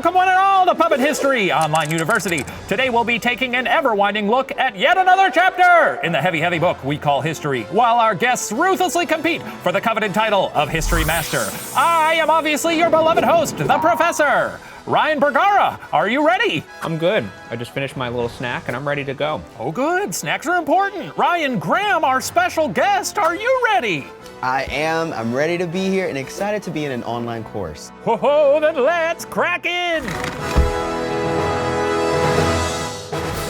Welcome one and all to Puppet History Online University. Today we'll be taking an ever-winding look at yet another chapter in the heavy book we call history, while our guests ruthlessly compete for the coveted title of History Master. I am obviously your beloved host, the Professor. Ryann Bergara, are you ready? I'm good. I just finished my little snack and I'm ready to go. Oh good, snacks are important. Ryan Graham, our special guest, are you ready? I am. I'm ready to be here and excited to be in an online course. Ho-ho, then let's crack in!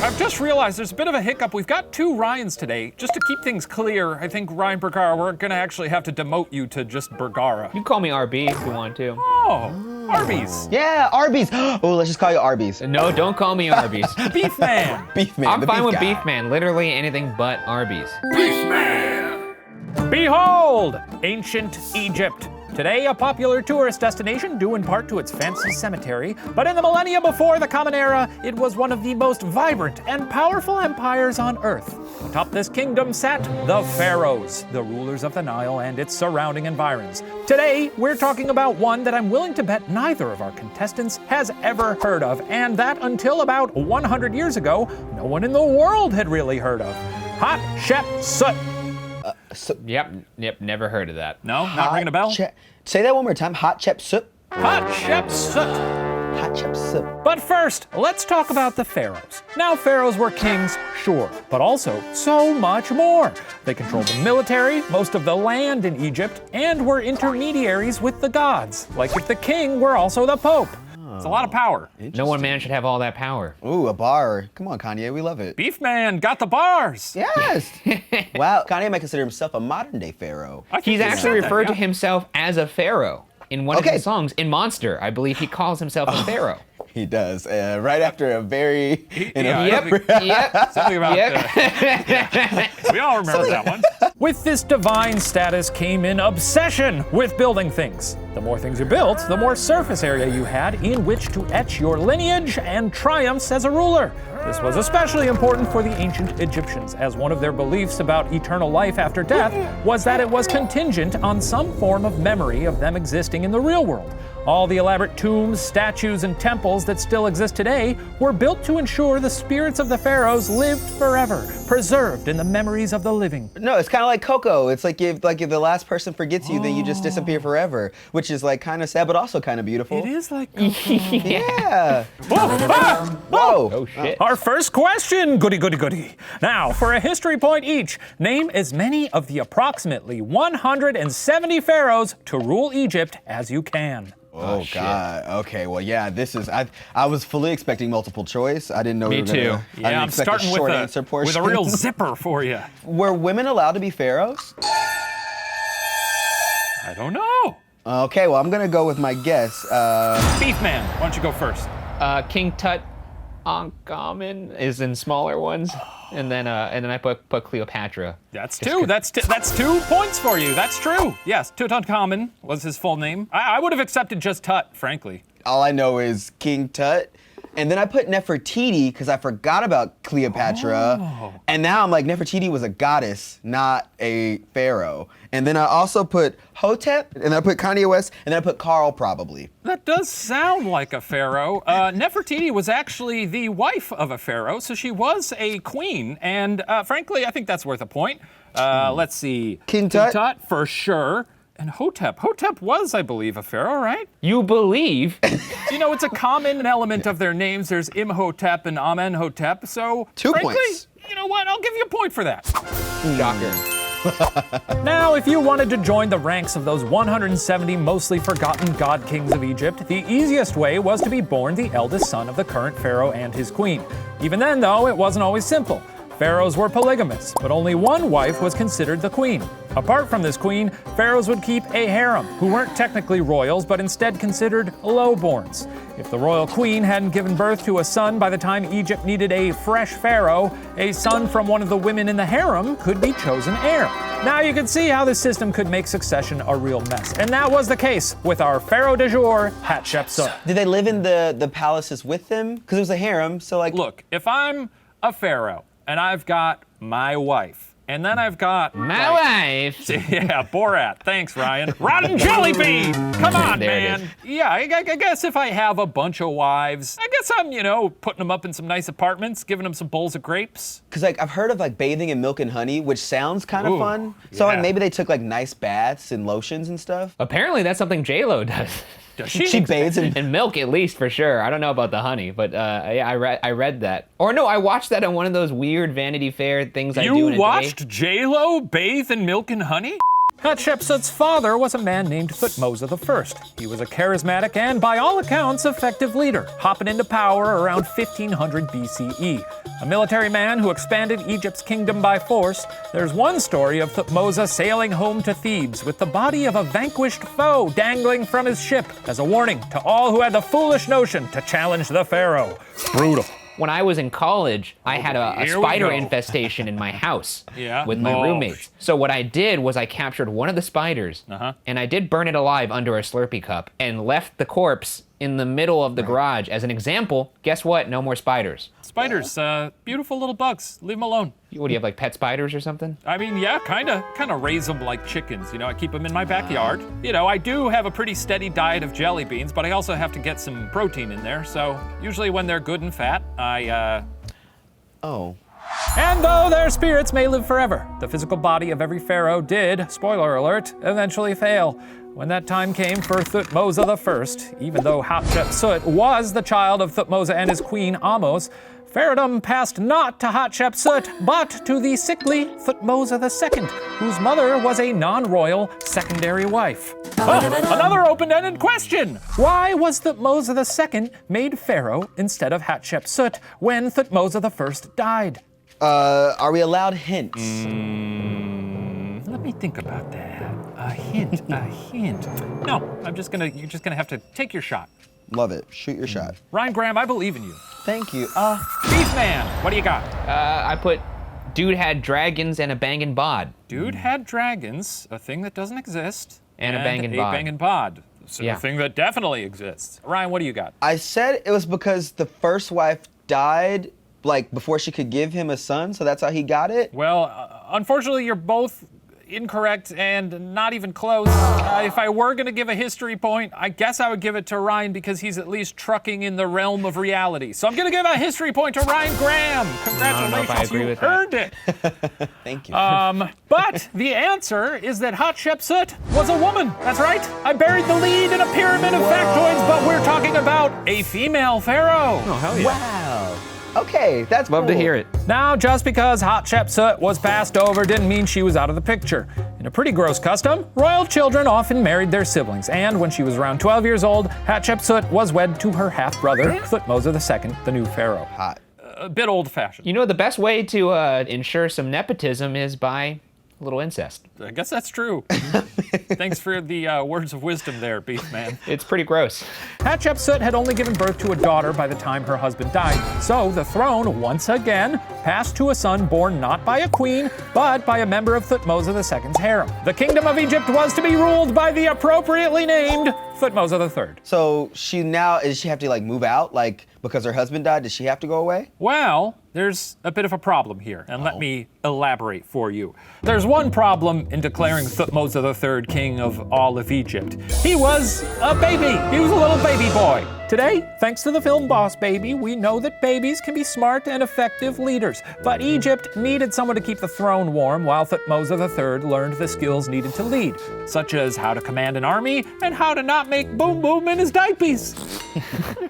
I've just realized there's a bit of a hiccup. We've got two Ryans today. Just to keep things clear, I think, Ryann Bergara, we're gonna actually have to demote you to just Bergara. You can call me RB if you want to. Oh, Arby's. Yeah, Arby's. Oh, let's just call you Arby's. No, don't call me Arby's. Beef Man. Beef Man. I'm the fine beef with guy. Beef Man. Literally anything but Arby's. Behold, ancient Egypt. Today, a popular tourist destination due in part to its fancy cemetery, but in the millennia before the Common Era, it was one of the most vibrant and powerful empires on Earth. Atop this kingdom sat the pharaohs, the rulers of the Nile and its surrounding environs. Today, we're talking about one that I'm willing to bet neither of our contestants has ever heard of, and that until about 100 years ago, no one in the world had really heard of. Hatshepsut. Yep, never heard of that. No, not ringing a bell? Say that one more time. Hatshepsut. Hatshepsut. Hatshepsut. But first, let's talk about the pharaohs. Now, pharaohs were kings, sure, but also so much more. They controlled the military, most of the land in Egypt, and were intermediaries with the gods, like if the king were also the pope. It's a lot of power. No one man should have all that power. Ooh, a bar. Come on, Kanye, we love it. Beef Man got the bars. Yes. Wow, Kanye might consider himself a modern-day pharaoh. He's actually referred to him. himself as a pharaoh. In one of his songs, in Monster, I believe he calls himself a pharaoh. He does, right after a very... Yep. Something about we all remember that one. With this divine status came an obsession with building things. The more things you built, the more surface area you had in which to etch your lineage and triumphs as a ruler. This was especially important for the ancient Egyptians, as one of their beliefs about eternal life after death was that it was contingent on some form of memory of them existing in the real world. All the elaborate tombs, statues, and temples that still exist today were built to ensure the spirits of the pharaohs lived forever, preserved in the memories of the living. No, it's kind of like Coco. It's like if the last person forgets you, then you just disappear forever, which is like kind of sad, but also kind of beautiful. It is like Coco. Yeah. Whoa! Oh shit. Our first question, goody. Now, for a history point each, name as many of the approximately 170 pharaohs to rule Egypt as you can. Oh God. Okay. Well, yeah. This is. I was fully expecting multiple choice. I didn't know. Me we were too. Gonna, I Yeah, didn't I'm expect starting a short answer with portion. a real zipper for you. Were women allowed to be pharaohs? I don't know. Okay. Well, I'm gonna go with my guess. Beef Man, why don't you go first? King Tut Ankhemen is in smaller ones. And then I put Cleopatra. That's two. That's 2 points for you. That's true. Yes, Tutankhamun was his full name. I would have accepted just Tut, frankly. All I know is King Tut. And then I put Nefertiti because I forgot about Cleopatra. Oh. And now I'm like, Nefertiti was a goddess, not a pharaoh. And then I also put Hotep, and then I put Kanye West, and then I put Carl probably. That does sound like a pharaoh. Nefertiti was actually the wife of a pharaoh, so she was a queen. And frankly, I think that's worth a point. Let's see. King Tut? King Tut, for sure. And Hotep. Hotep was, I believe, a pharaoh, right? You believe? You know, it's a common element of their names. There's Imhotep and Amenhotep. So, 2 frankly, points. You know what? I'll give you a point for that. Shocker. Now, if you wanted to join the ranks of those 170 mostly forgotten god kings of Egypt, the easiest way was to be born the eldest son of the current pharaoh and his queen. Even then, though, it wasn't always simple. Pharaohs were polygamous, but only one wife was considered the queen. Apart from this queen, pharaohs would keep a harem, who weren't technically royals, but instead considered lowborns. If the royal queen hadn't given birth to a son by the time Egypt needed a fresh pharaoh, a son from one of the women in the harem could be chosen heir. Now you can see how this system could make succession a real mess. And that was the case with our pharaoh de jour, Hatshepsut. Did they live in the palaces with them? Because it was a harem, so like... Look, if I'm a pharaoh, and I've got my wife And then I've got My wife. Yeah, Borat. Thanks, Ryan. Rotten jelly bean! Come on, There it man. Yeah, I guess if I have a bunch of wives, I guess I'm, putting them up in some nice apartments, giving them some bowls of grapes. Cause like I've heard of like bathing in milk and honey, which sounds kind of Ooh, fun. So like yeah. maybe they took like nice baths and lotions and stuff. Apparently that's something J-Lo does. Does She bathes in. And milk, at least, for sure. I don't know about the honey, but yeah, I read that. Or no, I watched that on one of those weird Vanity Fair things I do in a You day. watched J-Lo bathe in milk and honey? Hatshepsut's father was a man named Thutmose I. He was a charismatic and, by all accounts, effective leader, hopping into power around 1500 BCE. A military man who expanded Egypt's kingdom by force, there's one story of Thutmose sailing home to Thebes with the body of a vanquished foe dangling from his ship as a warning to all who had the foolish notion to challenge the pharaoh. Brutal. When I was in college, I had a Here we spider go. infestation in my house Yeah? with my Oh. roommates. So what I did was I captured one of the spiders, and I did burn it alive under a Slurpee cup and left the corpse in the middle of the garage as an example. Guess what? No more spiders. Spiders, beautiful little bugs. Leave them alone. What do you have, like pet spiders or something? I mean, yeah, kind of raise them like chickens. I keep them in my backyard. I do have a pretty steady diet of jelly beans, but I also have to get some protein in there. So usually when they're good and fat, Oh. And though their spirits may live forever, the physical body of every pharaoh did, spoiler alert, eventually fail. When that time came for Thutmose I, even though Hatshepsut was the child of Thutmose and his queen Ahmose, pharaohdom passed not to Hatshepsut, but to the sickly Thutmose II, whose mother was a non-royal secondary wife. Another open-ended question. Why was Thutmose II made pharaoh instead of Hatshepsut when Thutmose I died? Are we allowed hints? Let me think about that. A hint. No, you're just gonna have to take your shot. Love it. Shoot your shot. Ryan Graham, I believe in you. Thank you. Beef Man, what do you got? I put dude had dragons and a bangin' bod. Dude had dragons, a thing that doesn't exist. And a bangin' bod. A bangin' bod. So Yeah. a thing that definitely exists. Ryan, what do you got? I said it was because the first wife died like before she could give him a son, so that's how he got it. Well, unfortunately, you're both incorrect and not even close. If I were gonna give a history point, I guess I would give it to Ryan because he's at least trucking in the realm of reality. So I'm gonna give a history point to Ryan Graham. Congratulations, I agree you with that. earned it. Thank you. But the answer is that Hatshepsut was a woman. That's right. I buried the lead in a pyramid of factoids, but we're talking about a female pharaoh. Oh, hell yeah. Wow. Okay, that's Love to cool. hear it. Now, just because Hatshepsut was passed over didn't mean she was out of the picture. In a pretty gross custom, royal children often married their siblings, and when she was around 12 years old, Hatshepsut was wed to her half-brother, Thutmose II, the new pharaoh. Hot. A bit old-fashioned. You know, the best way to ensure some nepotism is by a little incest. I guess that's true. Thanks for the words of wisdom there, Beef Man. It's pretty gross. Hatshepsut had only given birth to a daughter by the time her husband died, so the throne, once again, passed to a son born not by a queen, but by a member of Thutmose II's harem. The kingdom of Egypt was to be ruled by the appropriately named Thutmose III. So does she have to like move out? Like because her husband died, does she have to go away? Well, there's a bit of a problem here, and let me elaborate for you. There's one problem in declaring Thutmose III king of all of Egypt. He was a baby. He was a little baby boy. Today, thanks to the film Boss Baby, we know that babies can be smart and effective leaders. But Egypt needed someone to keep the throne warm while Thutmose III learned the skills needed to lead, such as how to command an army and how to not make boom boom in his diapers.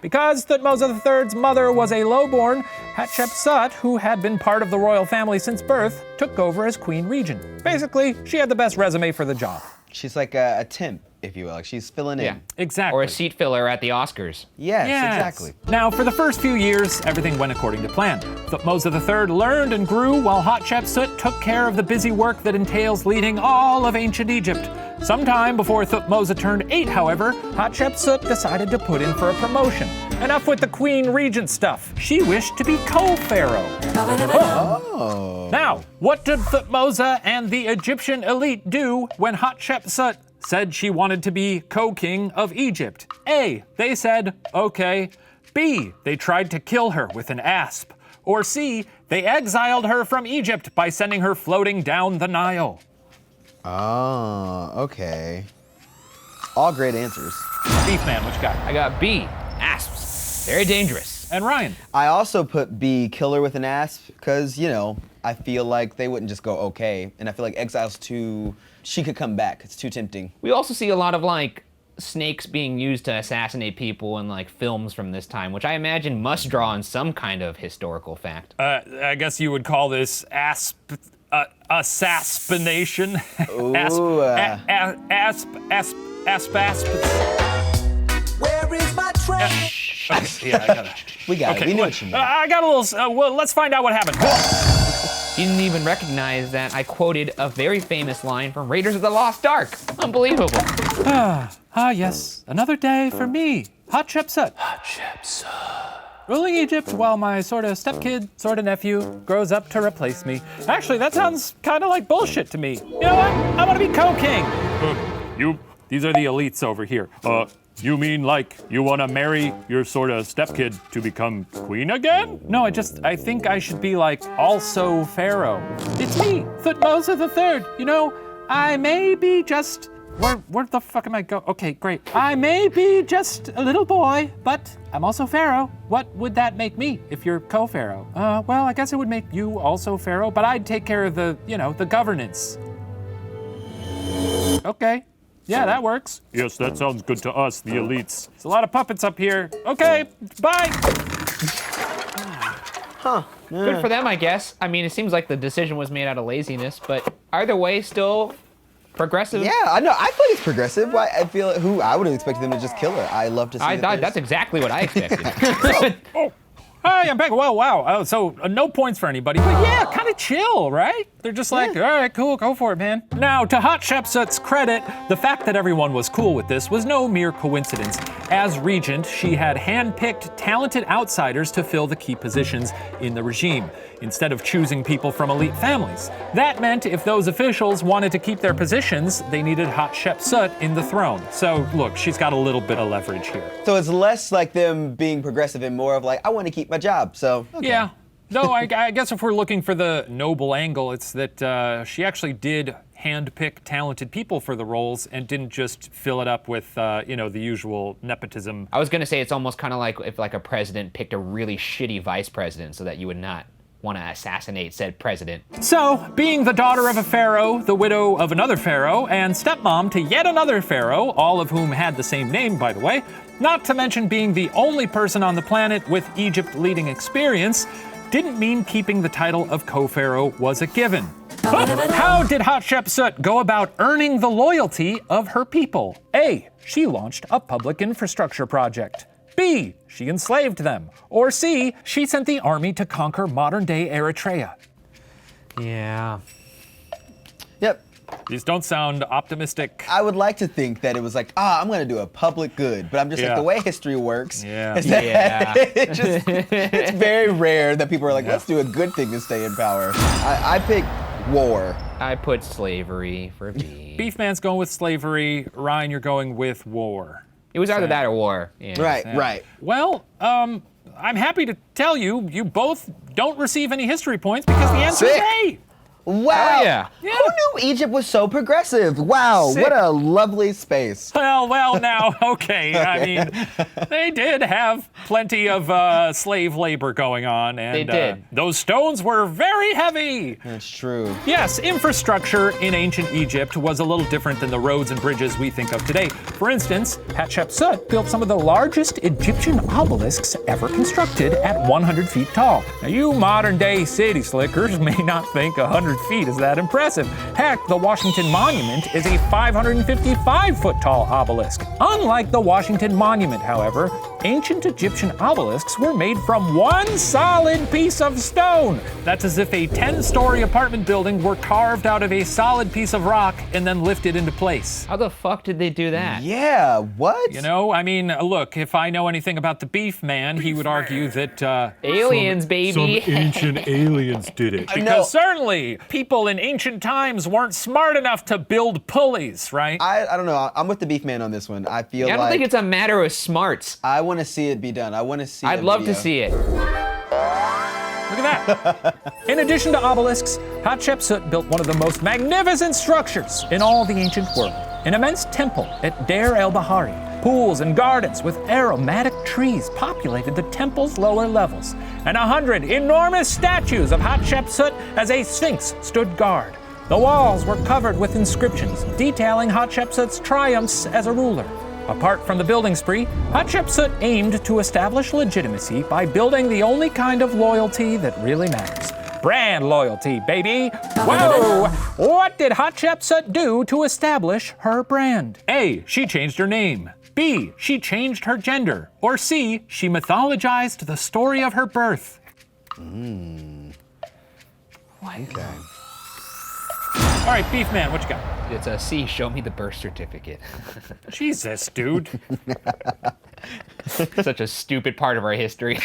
Because Thutmose III's mother was a lowborn, Hatshepsut, who had been part of the royal family since birth, took over as queen regent. Basically, she had the best resume for the job. She's like a temp, if you will. Like she's filling in. Yeah. Exactly. Or a seat filler at the Oscars. Yes, Yes. exactly. Now, for the first few years, everything went according to plan. Thutmose III learned and grew while Hatshepsut took care of the busy work that entails leading all of ancient Egypt. Sometime before Thutmose turned 8, however, Hatshepsut decided to put in for a promotion. Enough with the queen regent stuff. She wished to be co-pharaoh. Oh. Now, what did Thutmose and the Egyptian elite do when Hatshepsut said she wanted to be co-king of Egypt? A, they said, okay. B, they tried to kill her with an asp. Or C, they exiled her from Egypt by sending her floating down the Nile. Oh, okay. All great answers. Beef Man, what you got? I got B, asps. Very dangerous. And Ryan? I also put B, killer with an asp, because, you know, I feel like they wouldn't just go okay. And I feel like exile's too, she could come back. It's too tempting. We also see a lot of like snakes being used to assassinate people in like films from this time, which I imagine must draw on some kind of historical fact. I guess you would call this assassination. Ooh. Asp. Where is my train? Yeah, I got it. We got it. We knew what you meant. I got a little, well, let's find out what happened. He didn't even recognize that I quoted a very famous line from Raiders of the Lost Ark. Unbelievable. Yes, another day for me, Hatshepsut. Ruling Egypt while my sort of stepkid, sort of nephew, grows up to replace me. Actually, that sounds kind of like bullshit to me. You know what? I want to be co-king. These are the elites over here. You mean like you want to marry your sort of stepkid to become queen again? No, I think I should be like also Pharaoh. It's me, Thutmose III. You know, I may be just, where the fuck am I going? Okay, great. I may be just a little boy, but I'm also Pharaoh. What would that make me if you're co-Pharaoh? Well, I guess it would make you also Pharaoh, but I'd take care of the, you know, the governance. Okay. Yeah, that works. Yes, that sounds good to us, the elites. There's a lot of puppets up here. Okay, bye. Good for them, I guess. I mean, it seems like the decision was made out of laziness, but either way, still progressive. Yeah, I know. I feel like it's progressive. I feel like I would have expected them to just kill her. I love to see That's exactly what I expected. Hi, I'm back. Well, wow. Oh, so no points for anybody, but yeah, kind of chill, right? They're just like, all right, cool, go for it, man. Now, to Hatshepsut's credit, the fact that everyone was cool with this was no mere coincidence. As regent, she had handpicked talented outsiders to fill the key positions in the regime, instead of choosing people from elite families. That meant if those officials wanted to keep their positions, they needed Hatshepsut in the throne. So look, she's got a little bit of leverage here. So it's less like them being progressive and more of like, I want to keep my job, so. Okay. Yeah. No, I guess if we're looking for the noble angle, it's that she actually did handpick talented people for the roles and didn't just fill it up with, you know, the usual nepotism. I was gonna say it's almost kind of like if like a president picked a really shitty vice president so that you would not want to assassinate said president. So, being the daughter of a pharaoh, the widow of another pharaoh, and stepmom to yet another pharaoh, all of whom had the same name, by the way, not to mention being the only person on the planet with Egypt leading experience, didn't mean keeping the title of co-pharaoh was a given. How did Hatshepsut go about earning the loyalty of her people? A, she launched a public infrastructure project. B, she enslaved them. Or C, she sent the army to conquer modern-day Eritrea. Yeah. Yep. These don't sound optimistic. I would like to think that it was like, I'm going to do a public good, but I'm just like, the way history works is that it's very rare that people are like, let's do a good thing to stay in power. I pick war. I put slavery for B. Beefman's going with slavery. Ryan, you're going with war. It was either that or war. Yeah. Right. Well, I'm happy to tell you, you both don't receive any history points because the answer is A. Wow. Oh, yeah. Who knew Egypt was so progressive? Wow, what a lovely space. Well, now, okay. I mean, they did have plenty of slave labor going on. And, they did. Those stones were very heavy. That's true. Yes, infrastructure in ancient Egypt was a little different than the roads and bridges we think of today. For instance, Hatshepsut built some of the largest Egyptian obelisks ever constructed at 100 feet tall. Now, you modern-day city slickers may not think 100 feet is that impressive. Heck, the Washington Monument is a 555-foot tall obelisk. Unlike the Washington Monument, however, ancient Egyptian obelisks were made from one solid piece of stone. That's as if a 10-story apartment building were carved out of a solid piece of rock and then lifted into place. How the fuck did they do that? Yeah, what? You know, I mean, look, if I know anything about the beef man, he would argue that, aliens, baby. Some ancient aliens did it. Because certainly, people in ancient times weren't smart enough to build pulleys, right? I don't know. I'm with the beef man on this one. I feel I don't like think it's a matter of smarts. I want to see it be done. I want to see I'd love to see it. Look at that. In addition to obelisks, Hatshepsut built one of the most magnificent structures in all the ancient world. An immense temple at Deir el-Bahari. Pools and gardens with aromatic trees populated the temple's lower levels, and 100 enormous statues of Hatshepsut as a sphinx stood guard. The walls were covered with inscriptions detailing Hatshepsut's triumphs as a ruler. Apart from the building spree, Hatshepsut aimed to establish legitimacy by building the only kind of loyalty that really matters. Brand loyalty, baby. Whoa! What did Hatshepsut do to establish her brand? A, she changed her name. B, she changed her gender. Or C, she mythologized the story of her birth. Okay. All right, Beef Man, what you got? It's a C, show me the birth certificate. Jesus, dude. Such a stupid part of our history.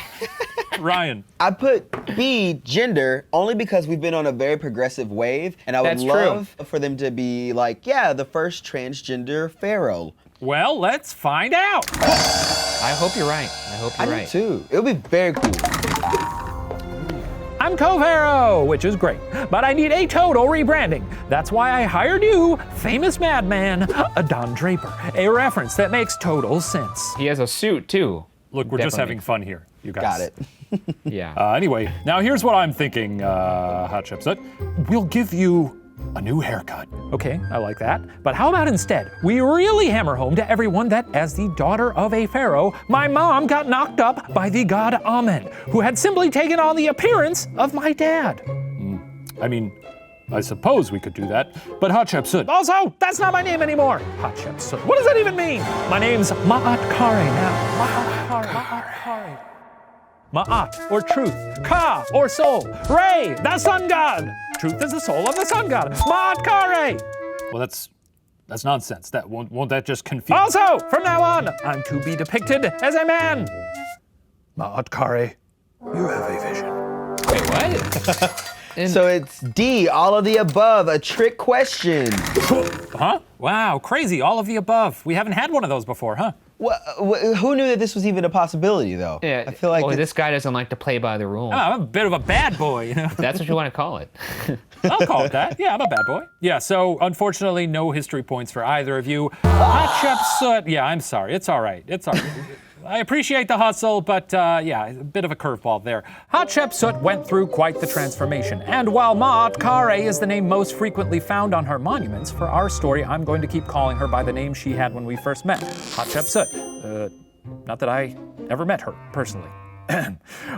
Ryan. I put B, gender, only because we've been on a very progressive wave, and I would That's love for them to be like, yeah, the first transgender pharaoh. Well, let's find out. I hope you're right. I hope you're I right. do too. It would be very cool. I'm co-pharaoh, which is great, but I need a total rebranding. That's why I hired you, famous madman, Don Draper, a reference that makes total sense. He has a suit too. Look, we're just Definitely. having fun here, you guys. Got it. Yeah. Anyway, now here's what I'm thinking, Hatshepsut. We'll give you a new haircut. Okay, I like that. But how about instead, we really hammer home to everyone that as the daughter of a pharaoh, my mom got knocked up by the god Amen, who had simply taken on the appearance of my dad. I mean, I suppose we could do that, but Hatshepsut. Also, that's not my name anymore. Hatshepsut. What does that even mean? My name's Ma'at Kare now. Ma'at Kare. Ma'at Kare. Ma'at, or truth. Ka, or soul. Re, the sun god. Truth is the soul of the sun god. Ma'at Kare. Well, that's nonsense. That won't that just confuse? Also, from now on, I'm to be depicted as a man. Ma'at Kare, you have a vision. Wait, what? So it's D, all of the above, a trick question. Huh? Wow, crazy, all of the above. We haven't had one of those before, huh? Who knew that this was even a possibility, though? Yeah, I feel like this guy doesn't like to play by the rules. Oh, I'm a bit of a bad boy, you know? That's what you want to call it. I'll call it that. Yeah, I'm a bad boy. Yeah, so unfortunately, no history points for either of you. Hatshepsut, yeah, I'm sorry. It's all right. It's all right. I appreciate the hustle, but yeah, a bit of a curveball there. Hatshepsut went through quite the transformation, and while Ma'at Kare is the name most frequently found on her monuments, for our story, I'm going to keep calling her by the name she had when we first met, Hatshepsut. Not that I ever met her, personally.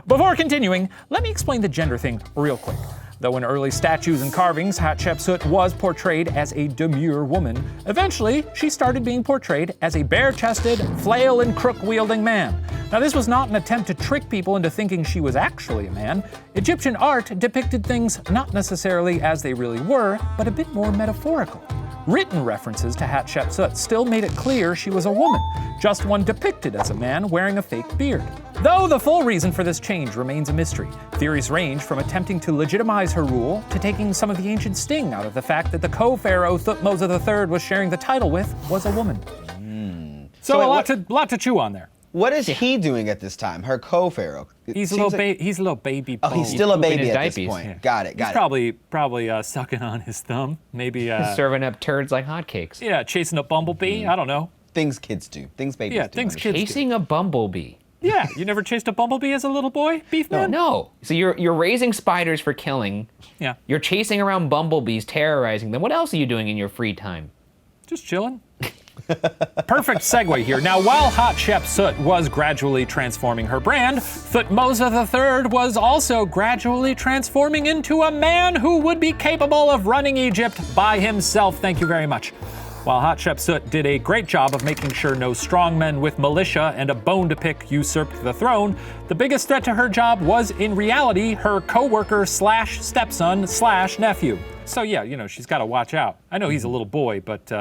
Before continuing, let me explain the gender thing real quick. Though in early statues and carvings, Hatshepsut was portrayed as a demure woman, eventually she started being portrayed as a bare-chested, flail and crook-wielding man. Now this was not an attempt to trick people into thinking she was actually a man. Egyptian art depicted things not necessarily as they really were, but a bit more metaphorical. Written references to Hatshepsut still made it clear she was a woman, just one depicted as a man wearing a fake beard. Though the full reason for this change remains a mystery, theories range from attempting to legitimize her rule to taking some of the ancient sting out of the fact that the co-pharaoh Thutmose III was sharing the title with was a woman. So a lot to chew on there. What is he doing at this time? Her co-pharaoh. He's a little baby. Oh, he's still a baby at this diapers. point. Yeah. Got it. He's probably sucking on his thumb. Maybe Serving up turds like hotcakes. yeah, chasing a bumblebee. I don't know. Things kids do. Things babies Yeah, do. things kids do. Chasing a bumblebee. Yeah, you never chased a bumblebee as a little boy, Beef Man? No. So you're raising spiders for killing. Yeah, You're chasing around bumblebees, terrorizing them. What else are you doing in your free time? just chilling. Perfect segue here. Now, while Hatshepsut was gradually transforming her brand, Thutmose III was also gradually transforming into a man who would be capable of running Egypt by himself. Thank you very much. While Hatshepsut did a great job of making sure no strongmen with militia and a bone to pick usurped the throne, the biggest threat to her job was in reality her co-worker slash stepson slash nephew. So yeah, you know, she's got to watch out. I know he's a little boy, but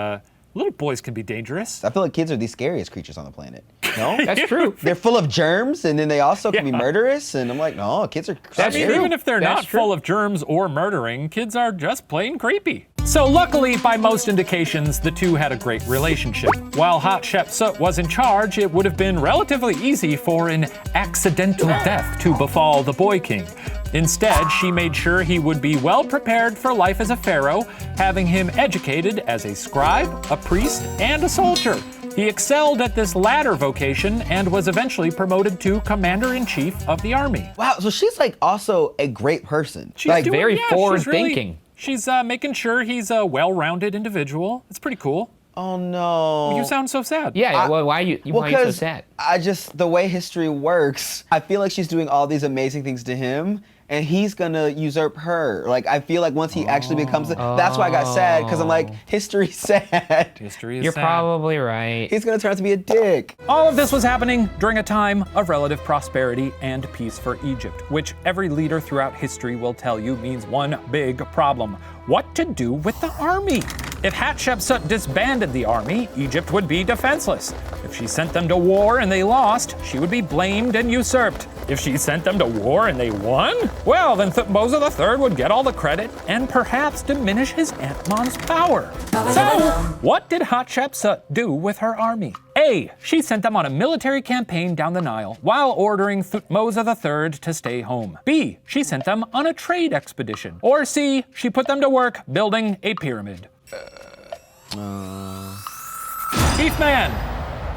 little boys can be dangerous. I feel like kids are the scariest creatures on the planet. No? That's true. They're full of germs, and then they also can be Yeah. murderous, and I'm like, no, kids are I mean, scary. even if they're That's not true. full of germs or murdering, kids are just plain creepy. So luckily, by most indications, the two had a great relationship. While Hatshepsut was in charge, it would have been relatively easy for an accidental death to befall the boy king. Instead, she made sure he would be well prepared for life as a pharaoh, having him educated as a scribe, a priest, and a soldier. He excelled at this latter vocation and was eventually promoted to commander-in-chief of the army. Wow, so she's like also a great person. She's like doing- very yeah, forward-thinking. She's making sure he's a well-rounded individual. It's pretty cool. Oh no. You sound so sad. Yeah, well, why are you so sad? The way history works, I feel like she's doing all these amazing things to him, and he's gonna usurp her. Like, I feel like once he actually becomes, that's why I got sad, because I'm like, history's sad. History is You're sad. probably right. He's gonna turn out to be a dick. All of this was happening during a time of relative prosperity and peace for Egypt, which every leader throughout history will tell you means one big problem: what to do with the army. If Hatshepsut disbanded the army, Egypt would be defenseless. If she sent them to war and they lost, she would be blamed and usurped. If she sent them to war and they won, well, then Thutmose III would get all the credit and perhaps diminish his Aunt Mom's power. So, what did Hatshepsut do with her army? A. She sent them on a military campaign down the Nile while ordering Thutmose III to stay home. B. She sent them on a trade expedition. Or C. She put them to work building a pyramid. Beef Man,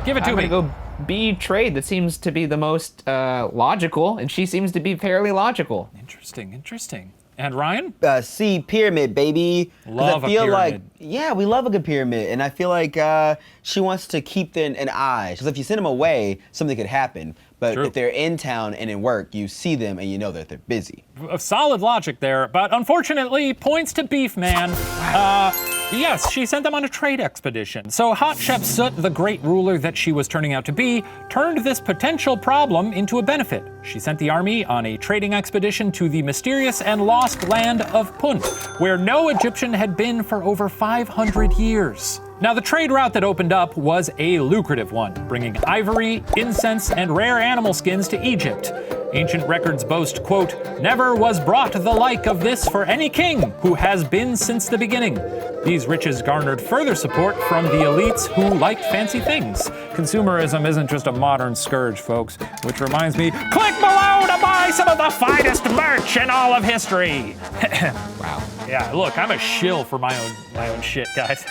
give it to I'm me. gonna go B, trade. That seems to be the most logical, and she seems to be fairly logical. Interesting. And Ryan? C, pyramid, baby. 'Cause Love I feel a pyramid. like, yeah, we love a good pyramid, and I feel like she wants to keep them an eye. Because if you send them away, something could happen. But True. if they're in town and in work, you see them and you know that they're busy. Solid logic there, but unfortunately, points to Beef Man. Yes, she sent them on a trade expedition. So Hatshepsut, the great ruler that she was turning out to be, turned this potential problem into a benefit. She sent the army on a trading expedition to the mysterious and lost land of Punt, where no Egyptian had been for over 500 years. Now, the trade route that opened up was a lucrative one, bringing ivory, incense, and rare animal skins to Egypt. Ancient records boast, quote, "Never was brought the like of this for any king who has been since the beginning." These riches garnered further support from the elites who liked fancy things. Consumerism isn't just a modern scourge, folks, which reminds me, click below to buy some of the finest merch in all of history. Wow. Yeah, look, I'm a shill for my own shit, guys.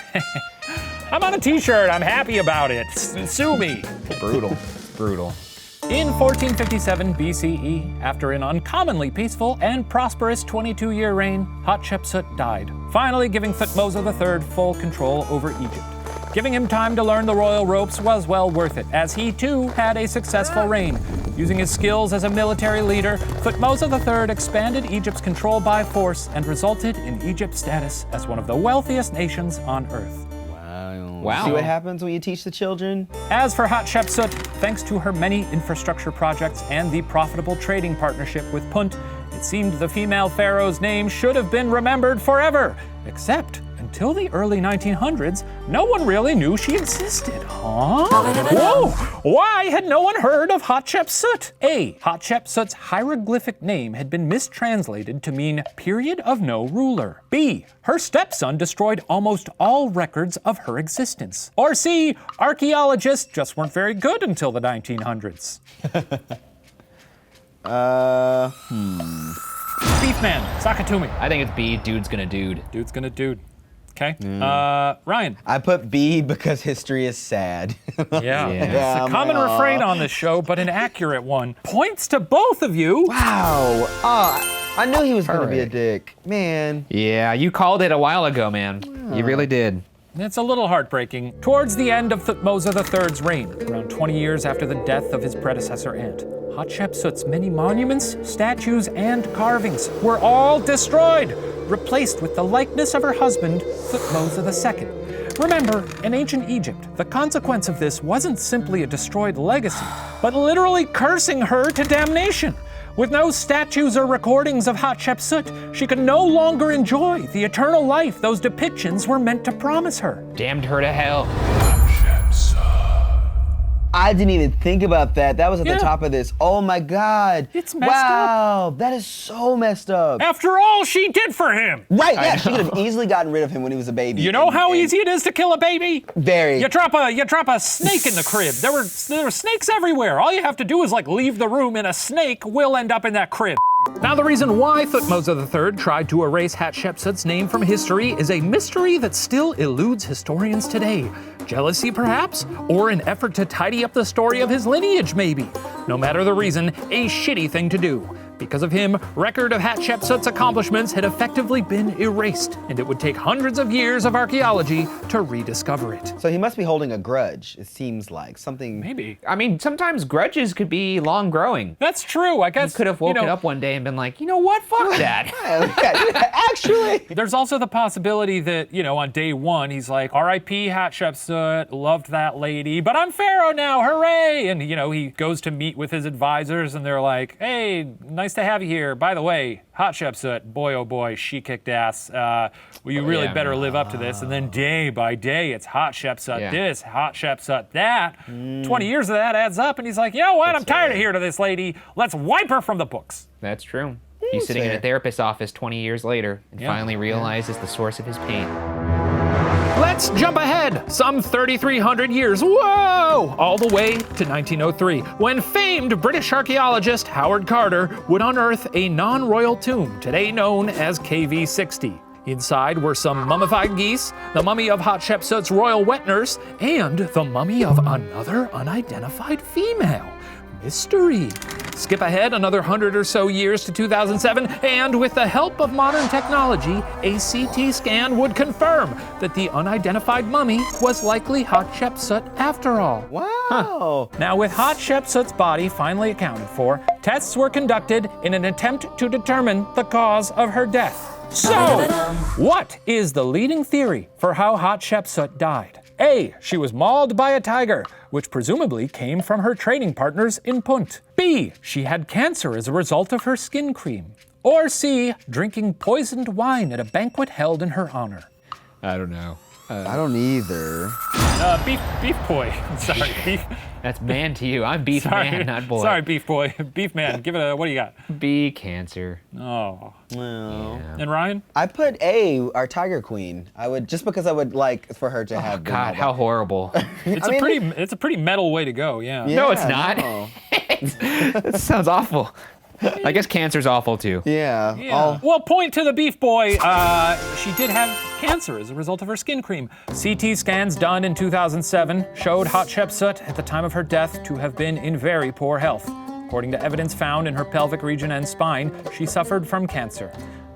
I'm on a t-shirt, I'm happy about it. Sue me. Brutal. Brutal. In 1457 BCE, after an uncommonly peaceful and prosperous 22-year reign, Hatshepsut died, finally giving Thutmose III full control over Egypt. Giving him time to learn the royal ropes was well worth it, as he too had a successful reign. Using his skills as a military leader, Thutmose III expanded Egypt's control by force and resulted in Egypt's status as one of the wealthiest nations on earth. Wow. See what happens when you teach the children? As for Hatshepsut, thanks to her many infrastructure projects and the profitable trading partnership with Punt, it seemed the female pharaoh's name should have been remembered forever. Except, until the early 1900s, no one really knew she existed, huh? Whoa! Why had no one heard of Hatshepsut? A. Hatshepsut's hieroglyphic name had been mistranslated to mean period of no ruler. B. Her stepson destroyed almost all records of her existence. Or C. Archaeologists just weren't very good until the 1900s. Beef Man, sock it to me. I think it's B, dude's gonna dude. Dude's gonna dude. Okay. Ryan. I put B because history is sad. Yeah. It's Yeah, a common my- refrain on this show, but an accurate one. Points to both of you. Wow. I knew he was going to be a Perfect. dick. Man. Yeah, you called it a while ago, man. You really did. It's a little heartbreaking. Towards the end of Thutmose III's reign, around 20 years after the death of his predecessor aunt, Hatshepsut's many monuments, statues, and carvings were all destroyed, replaced with the likeness of her husband, Thutmose II. Remember, in ancient Egypt, the consequence of this wasn't simply a destroyed legacy, but literally cursing her to damnation. With no statues or recordings of Hatshepsut, she could no longer enjoy the eternal life those depictions were meant to promise her. Damned her to hell. I didn't even think about that. That was at Yeah. the top of this. Oh my God. It's messed wow, that is so messed up. After all she did for him! Right, yeah, she could have easily gotten rid of him when he was a baby. You know how And easy it is to kill a baby? Very. You drop a snake in the crib. There were snakes everywhere. All you have to do is leave the room and a snake will end up in that crib. Now, the reason why Thutmose III tried to erase Hatshepsut's name from history is a mystery that still eludes historians today. Jealousy, perhaps? Or an effort to tidy up the story of his lineage, maybe? No matter the reason, a shitty thing to do. Because of him, record of Hatshepsut's accomplishments had effectively been erased, and it would take hundreds of years of archaeology to rediscover it. So he must be holding a grudge, it seems like. Something... Maybe. I mean, sometimes grudges could be long growing. That's true, I guess. He could have woken up one day and been like, you know what, fuck that. Actually. There's also the possibility that, on day one, he's like, R.I.P. Hatshepsut, loved that lady, but I'm Pharaoh now, hooray! And, he goes to meet with his advisors, and they're like, hey, nice to have you here. By the way, Hatshepsut, boy oh boy, she kicked ass. Well, you really better live up to this. And then day by day, it's Hatshepsut this, Hatshepsut that. 20 years of that adds up, and he's like, you know what? I'm tired of hearing to this lady. Let's wipe her from the books. That's true. He's sitting in a therapist's office 20 years later and finally realizes the source of his pain. Let's jump ahead some 3,300 years, whoa, all the way to 1903, when famed British archaeologist Howard Carter would unearth a non-royal tomb, today known as KV-60. Inside were some mummified geese, the mummy of Hatshepsut's royal wet nurse, and the mummy of another unidentified female. Mystery. Skip ahead another 100 or so years to 2007, and with the help of modern technology, a CT scan would confirm that the unidentified mummy was likely Hatshepsut after all. Wow. Now, with Hatshepsut's body finally accounted for, tests were conducted in an attempt to determine the cause of her death. So, what is the leading theory for how Hatshepsut died? A, she was mauled by a tiger, which presumably came from her trading partners in Punt. B, she had cancer as a result of her skin cream. Or C, drinking poisoned wine at a banquet held in her honor. I don't know. I don't either. Beef boy. Sorry, beef. That's man to you. I'm beef man, not boy. Sorry, beef boy. Beef man. Give it a, what do you got? B, cancer. Oh. Well. Yeah. And Ryan? I put A, our tiger queen. I would, just because I would like for her to have. God, how horrible. It's a pretty metal way to go, yeah. No, it's not. No. That sounds awful. I guess cancer's awful too. Yeah. Well, point to the beef boy. She did have cancer as a result of her skin cream. CT scans done in 2007 showed Hatshepsut at the time of her death to have been in very poor health. According to evidence found in her pelvic region and spine, she suffered from cancer.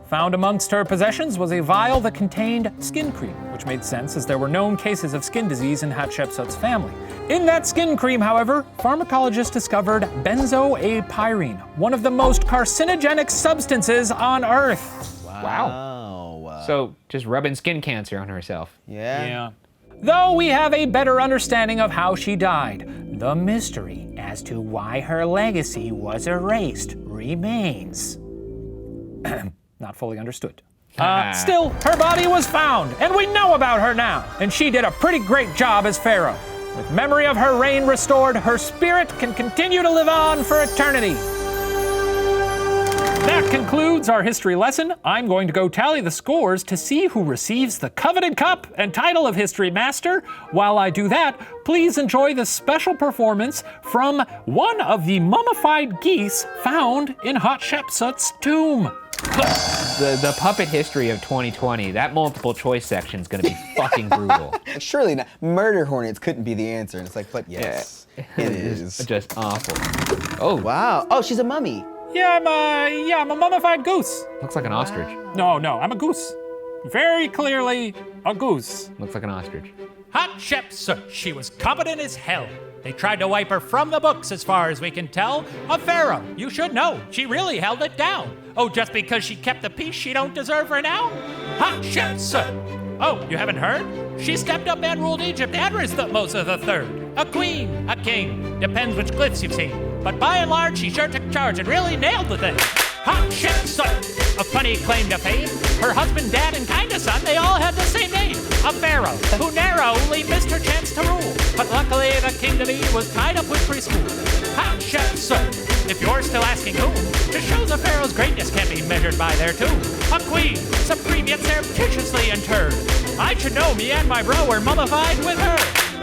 Found amongst her possessions was a vial that contained skin cream, which made sense as there were known cases of skin disease in Hatshepsut's family. In that skin cream, however, pharmacologists discovered benzoapyrene, one of the most carcinogenic substances on Earth. Wow. So just rubbing skin cancer on herself. Yeah. Though we have a better understanding of how she died, the mystery as to why her legacy was erased remains not fully understood. Still, her body was found, and we know about her now, and she did a pretty great job as Pharaoh. With memory of her reign restored, her spirit can continue to live on for eternity. That concludes our history lesson. I'm going to go tally the scores to see who receives the coveted cup and title of History Master. While I do that, please enjoy the special performance from one of the mummified geese found in Hatshepsut's tomb. The puppet history of 2020, that multiple choice section is going to be fucking brutal. Surely not. Murder hornets couldn't be the answer. And it's like, but yes, it is. Just awful. Oh, Wow. Oh, she's a mummy. Yeah, I'm a mummified goose. looks like an ostrich. No, I'm a goose. Very clearly a goose. Looks like an ostrich. Hatshepsut, she was competent as hell. They tried to wipe her from the books as far as we can tell. A pharaoh, you should know, she really held it down. Oh, just because she kept the peace, she don't deserve renown? Hatshepsut! Oh, you haven't heard? She stepped up and ruled Egypt and raised Thutmose III. A queen, a king, depends which glyphs you've seen. But by and large, she sure took charge and really nailed the thing. Hatshepsut, a funny claim to fame. Her husband, dad, and kinda son, they all had the same name. A pharaoh who narrowly missed her chance to rule. But luckily, the king-to-be was tied up with preschool. Hatshepsut, if you're still asking who, just shows a pharaoh's greatness can't be measured by their tomb. A queen, supreme yet surreptitiously interred. I should know, me and my bro were mummified with her.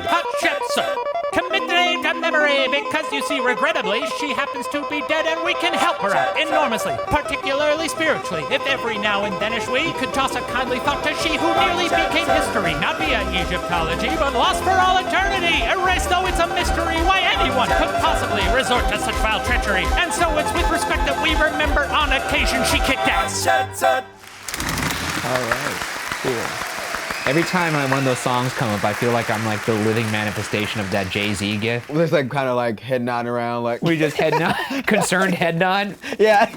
Hatshepsut, committed celebrate a memory because you see, regrettably, she happens to be dead and we can help her out enormously, particularly spiritually. If every now and then-ish we could toss a kindly thought to she who nearly became history, not via Egyptology, but lost for all eternity. Erased though it's a mystery why anyone could possibly resort to such foul treachery. And so it's with respect that we remember on occasion she kicked ass. All right, cool. Every time one of those songs come up, I feel like I'm like the living manifestation of that Jay-Z gif. There's like kind of like head nodding around, like We just head nod, concerned head nod. yeah.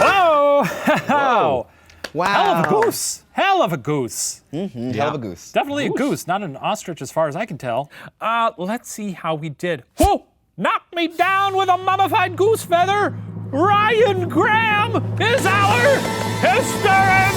Whoa! Wow. Hell of a goose. Hell of a goose. Hell of a goose. Definitely a goose, not an ostrich as far as I can tell. Let's see how we did. Whoa! Knocked me down with a mummified goose feather. Ryan Graham is our history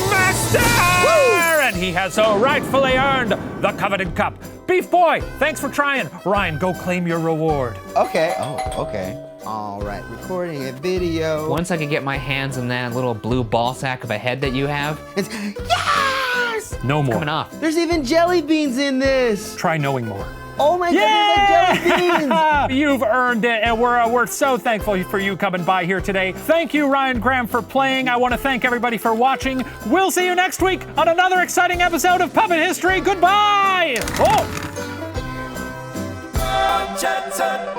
master! Woo! And he has so rightfully earned the coveted cup. Beef Boy, thanks for trying. Ryan, go claim your reward. Okay. Oh, okay. All right, recording a video. Once I can get my hands on that little blue ball sack of a head that you have, It's yes! No more. coming off. There's even jelly beans in this. Try knowing more. Oh my God, there's like jelly beans. You've earned it, and we're so thankful for you coming by here today. Thank you, Ryan Graham, for playing. I want to thank everybody for watching. We'll see you next week on another exciting episode of Puppet History. Goodbye! Oh! Hatshepsut.